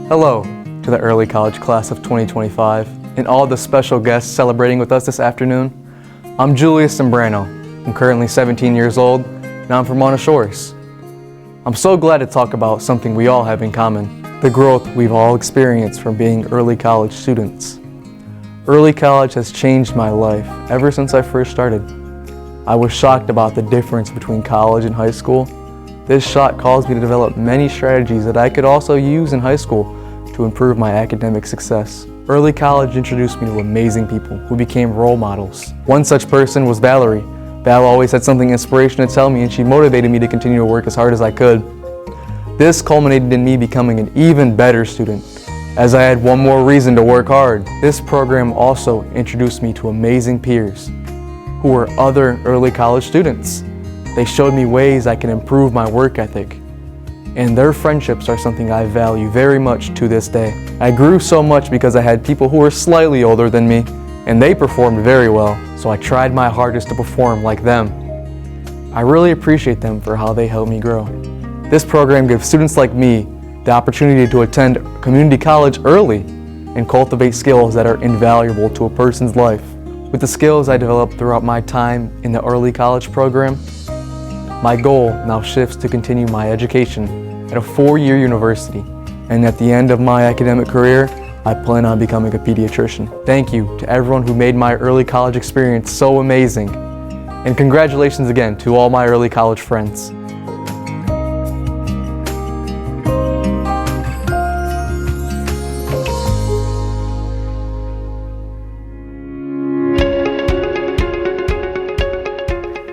Hello to the early college class of 2025 and all the special guests celebrating with us this afternoon. I'm Julius Sembrano. I'm currently 17 years old and I'm from Mona Shores. I'm so glad to talk about something we all have in common, the growth we've all experienced from being early college students. Early college has changed my life ever since I first started. I was shocked about the difference between college and high school. This shock caused me to develop many strategies that I could also use in high school to improve my academic success. Early college introduced me to amazing people who became role models. One such person was Valerie. Val always had something inspirational to tell me, and she motivated me to continue to work as hard as I could. This culminated in me becoming an even better student, as I had one more reason to work hard. This program also introduced me to amazing peers who were other early college students. They showed me ways I can improve my work ethic, and their friendships are something I value very much to this day. I grew so much because I had people who were slightly older than me, and they performed very well, so I tried my hardest to perform like them. I really appreciate them for how they helped me grow. This program gives students like me the opportunity to attend community college early and cultivate skills that are invaluable to a person's life. With the skills I developed throughout my time in the early college program, my goal now shifts to continue my education at a 4-year university, and at the end of my academic career, I plan on becoming a pediatrician. Thank you to everyone who made my early college experience so amazing, and congratulations again to all my early college friends.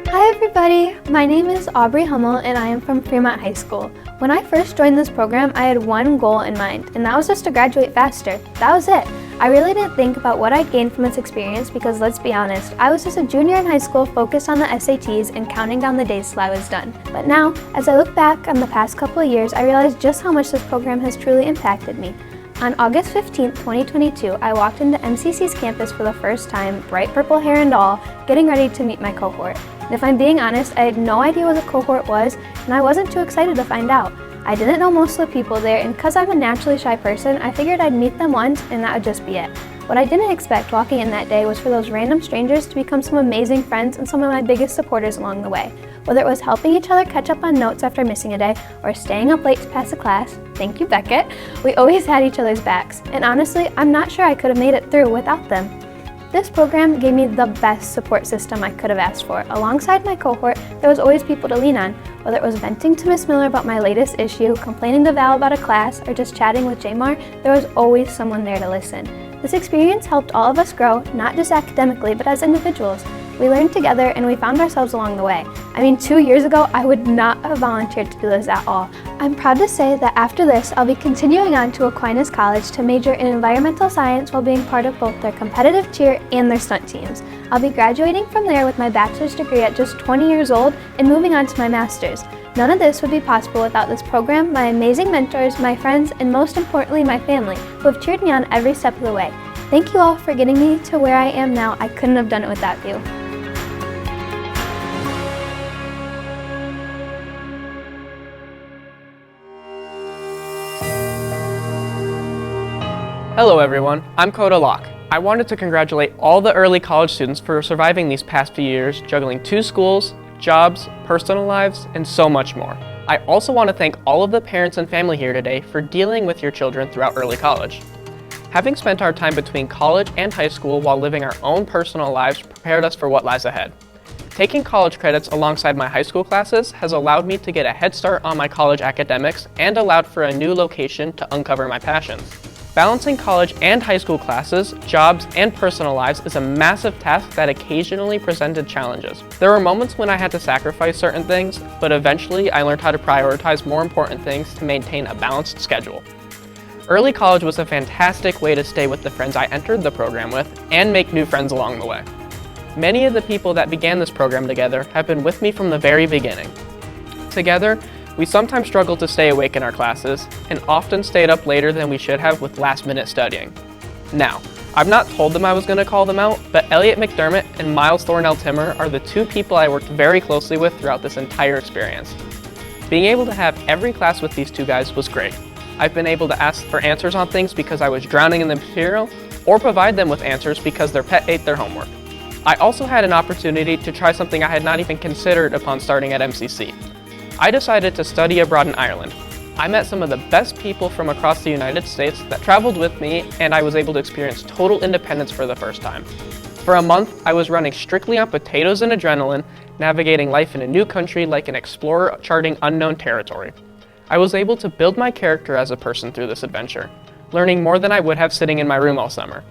Hi everybody, my name is Aubrey Hummel and I am from Fremont High School. When I first joined this program, I had one goal in mind, and that was just to graduate faster. That was it. I really didn't think about what I'd gained from this experience because, let's be honest, I was just a junior in high school focused on the SATs and counting down the days till I was done. But now, as I look back on the past couple of years, I realized just how much this program has truly impacted me. On August 15, 2022, I walked into MCC's campus for the first time, bright purple hair and all, getting ready to meet my cohort. And if I'm being honest, I had no idea what a cohort was, and I wasn't too excited to find out. I didn't know most of the people there, and because I'm a naturally shy person, I figured I'd meet them once and that would just be it. What I didn't expect walking in that day was for those random strangers to become some amazing friends and some of my biggest supporters along the way. Whether it was helping each other catch up on notes after missing a day, or staying up late to pass a class, thank you Beckett, we always had each other's backs. And honestly, I'm not sure I could have made it through without them. This program gave me the best support system I could have asked for. Alongside my cohort, there was always people to lean on. Whether it was venting to Miss Miller about my latest issue, complaining to Val about a class, or just chatting with Jamar, there was always someone there to listen. This experience helped all of us grow, not just academically, but as individuals. We learned together and we found ourselves along the way. I mean, 2 years ago, I would not have volunteered to do this at all. I'm proud to say that after this, I'll be continuing on to Aquinas College to major in environmental science while being part of both their competitive cheer and their stunt teams. I'll be graduating from there with my bachelor's degree at just 20 years old and moving on to my master's. None of this would be possible without this program, my amazing mentors, my friends, and most importantly, my family, who have cheered me on every step of the way. Thank you all for getting me to where I am now. I couldn't have done it without you. Hello everyone, I'm Coda Locke. I wanted to congratulate all the early college students for surviving these past few years, juggling 2 schools, jobs, personal lives, and so much more. I also want to thank all of the parents and family here today for dealing with your children throughout early college. Having spent our time between college and high school while living our own personal lives prepared us for what lies ahead. Taking college credits alongside my high school classes has allowed me to get a head start on my college academics and allowed for a new location to uncover my passions. Balancing college and high school classes, jobs, and personal lives is a massive task that occasionally presented challenges. There were moments when I had to sacrifice certain things, but eventually I learned how to prioritize more important things to maintain a balanced schedule. Early college was a fantastic way to stay with the friends I entered the program with and make new friends along the way. Many of the people that began this program together have been with me from the very beginning. Together, we sometimes struggled to stay awake in our classes, and often stayed up later than we should have with last-minute studying. Now, I've not told them I was going to call them out, but Elliot McDermott and Miles Thornell Timmer are the 2 people I worked very closely with throughout this entire experience. Being able to have every class with these 2 guys was great. I've been able to ask for answers on things because I was drowning in the material, or provide them with answers because their pet ate their homework. I also had an opportunity to try something I had not even considered upon starting at MCC. I decided to study abroad in Ireland. I met some of the best people from across the United States that traveled with me, and I was able to experience total independence for the first time. For a month, I was running strictly on potatoes and adrenaline, navigating life in a new country like an explorer charting unknown territory. I was able to build my character as a person through this adventure, learning more than I would have sitting in my room all summer.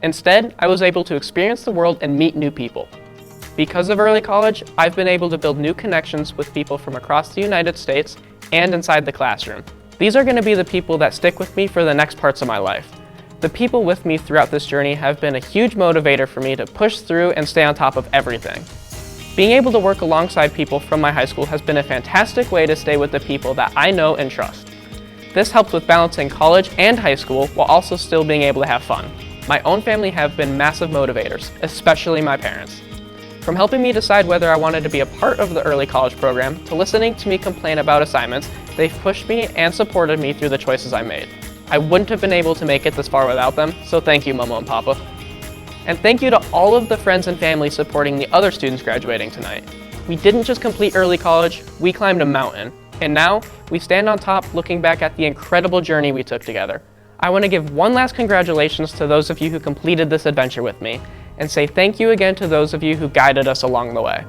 Instead, I was able to experience the world and meet new people. Because of early college, I've been able to build new connections with people from across the United States and inside the classroom. These are going to be the people that stick with me for the next parts of my life. The people with me throughout this journey have been a huge motivator for me to push through and stay on top of everything. Being able to work alongside people from my high school has been a fantastic way to stay with the people that I know and trust. This helps with balancing college and high school while also still being able to have fun. My own family have been massive motivators, especially my parents. From helping me decide whether I wanted to be a part of the early college program to listening to me complain about assignments, they've pushed me and supported me through the choices I made. I wouldn't have been able to make it this far without them, so thank you, Mama and Papa. And thank you to all of the friends and family supporting the other students graduating tonight. We didn't just complete early college, we climbed a mountain. And now, we stand on top looking back at the incredible journey we took together. I want to give one last congratulations to those of you who completed this adventure with me, and say thank you again to those of you who guided us along the way.